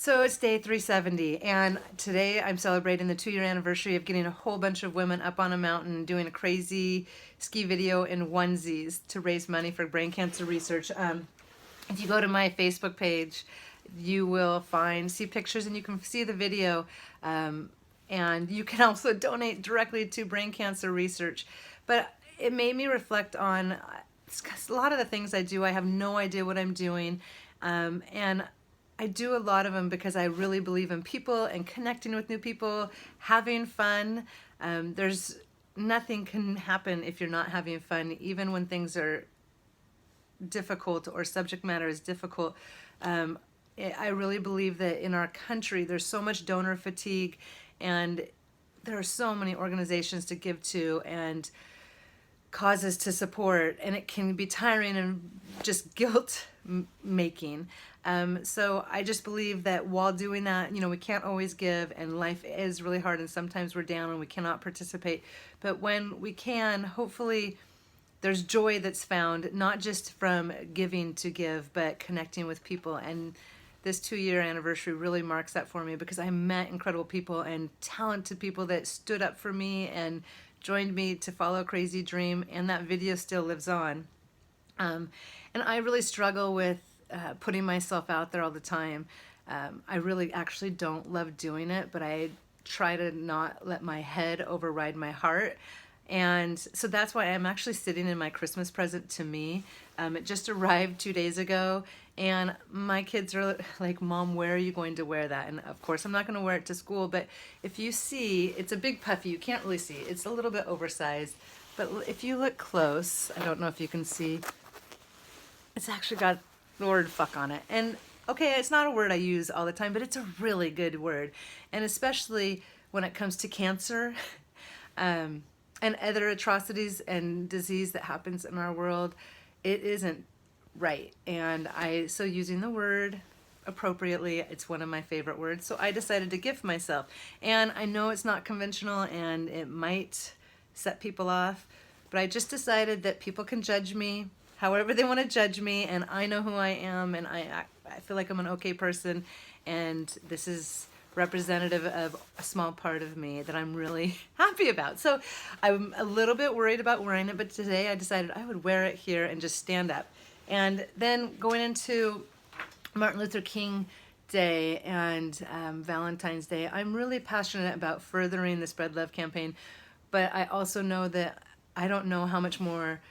So it's day 370, and today I'm celebrating the 2-year anniversary of getting a whole bunch of women up on a mountain doing a crazy ski video in onesies to raise money for brain cancer research. If you go to my Facebook page, you will see pictures and you can see the video. And you can also donate directly to brain cancer research. But it made me reflect on a lot of the things I do. I have no idea what I'm doing. And I do a lot of them because I really believe in people and connecting with new people, having fun. There's nothing can happen if you're not having fun, even when things are difficult or subject matter is difficult. I really believe that in our country there's so much donor fatigue, and there are so many organizations to give to and causes to support, and it can be tiring and just guilt making. So I just believe that while doing that, we can't always give, and life is really hard, and sometimes we're down and we cannot participate. But when we can, hopefully there's joy that's found, not just from giving to give, but connecting with people. And this 2-year anniversary really marks that for me, because I met incredible people and talented people that stood up for me and joined me to follow a crazy dream, and that video still lives on. And I really struggle with putting myself out there all the time. I really actually don't love doing it, but I try to not let my head override my heart. And so that's why I'm actually sitting in my Christmas present to me. It just arrived 2 days ago, and my kids are like, "Mom, where are you going to wear that?" And of course, I'm not going to wear it to school, but if you see, it's a big puffy. You can't really see. It's a little bit oversized, but if you look close, I don't know if you can see, it's actually got the word fuck on it. And okay, it's not a word I use all the time, but it's a really good word. And especially when it comes to cancer, and other atrocities and disease that happens in our world, it isn't right. And so using the word appropriately, it's one of my favorite words. So I decided to gift myself. And I know it's not conventional and it might set people off, but I just decided that people can judge me however they want to judge me, and I know who I am, and I feel like I'm an okay person, and this is representative of a small part of me that I'm really happy about. So I'm a little bit worried about wearing it, but today I decided I would wear it here and just stand up. And then going into Martin Luther King Day and Valentine's Day, I'm really passionate about furthering the Spread Love campaign, but I also know that I don't know how much more.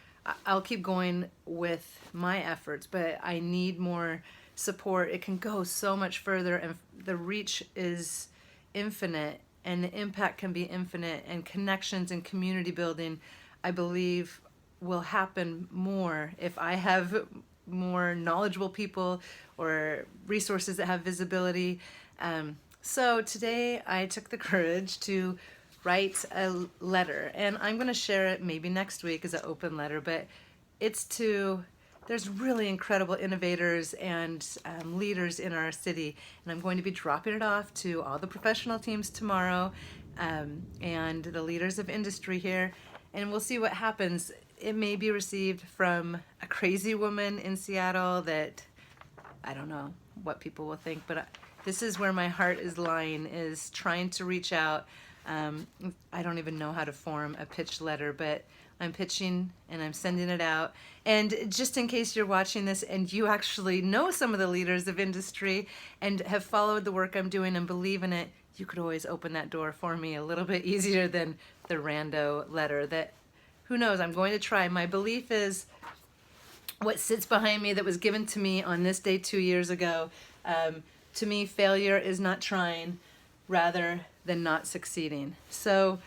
I'll keep going with my efforts, but I need more support. It can go so much further, and the reach is infinite, and the impact can be infinite, and connections and community building, I believe, will happen more if I have more knowledgeable people or resources that have visibility. So today I took the courage to write a letter, and I'm going to share it maybe next week as an open letter, but there's really incredible innovators and leaders in our city, and I'm going to be dropping it off to all the professional teams tomorrow, and the leaders of industry here, and we'll see what happens. It may be received from a crazy woman in Seattle that I don't know what people will think, but this is where my heart is lying, is trying to reach out. I don't even know how to form a pitch letter, but I'm pitching and I'm sending it out. And just in case you're watching this and you actually know some of the leaders of industry and have followed the work I'm doing and believe in it, you could always open that door for me a little bit easier than the rando letter that, who knows, I'm going to try. My belief is what sits behind me that was given to me on this day 2 years ago. To me, failure is not trying, rather than not succeeding. So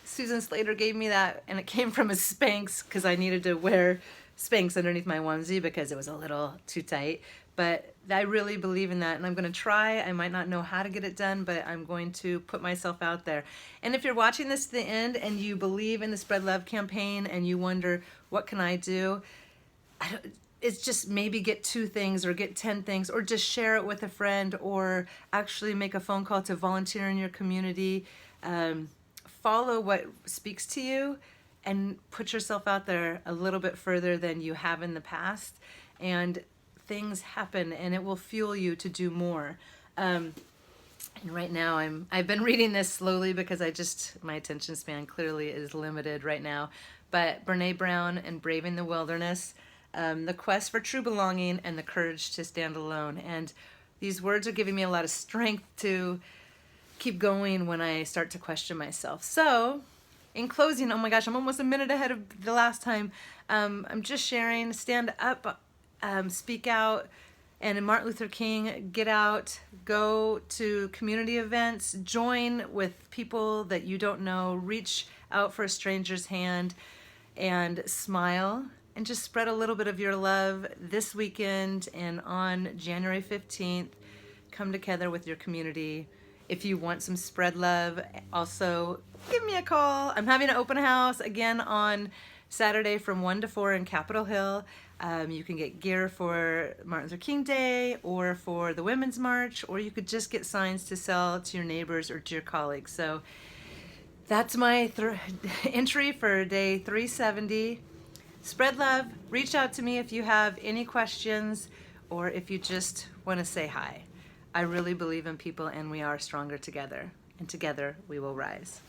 Susan Slater gave me that, and it came from a Spanx, because I needed to wear Spanx underneath my onesie because it was a little too tight. But I really believe in that, and I'm going to try. I might not know how to get it done, but I'm going to put myself out there. And if you're watching this to the end and you believe in the Spread Love campaign and you wonder, what can I do? It's just maybe get 2 things or get 10 things, or just share it with a friend, or actually make a phone call to volunteer in your community. Follow what speaks to you and put yourself out there a little bit further than you have in the past. And things happen, and it will fuel you to do more. And right now I've been reading this slowly because my attention span clearly is limited right now. But Brene Brown and Braving the Wilderness, the quest for true belonging and the courage to stand alone. And these words are giving me a lot of strength to keep going when I start to question myself. So in closing, oh my gosh, I'm almost a minute ahead of the last time. I'm just sharing, stand up, speak out. And in Martin Luther King, get out, go to community events, join with people that you don't know, reach out for a stranger's hand, and smile, and just spread a little bit of your love this weekend. And on January 15th, come together with your community. If you want some spread love, also give me a call. I'm having an open house again on Saturday from 1 to 4 in Capitol Hill. You can get gear for Martin Luther King Day or for the Women's March, or you could just get signs to sell to your neighbors or to your colleagues. So that's my entry for day 370. Spread love. Reach out to me if you have any questions or if you just want to say hi. I really believe in people, and we are stronger together. And together we will rise.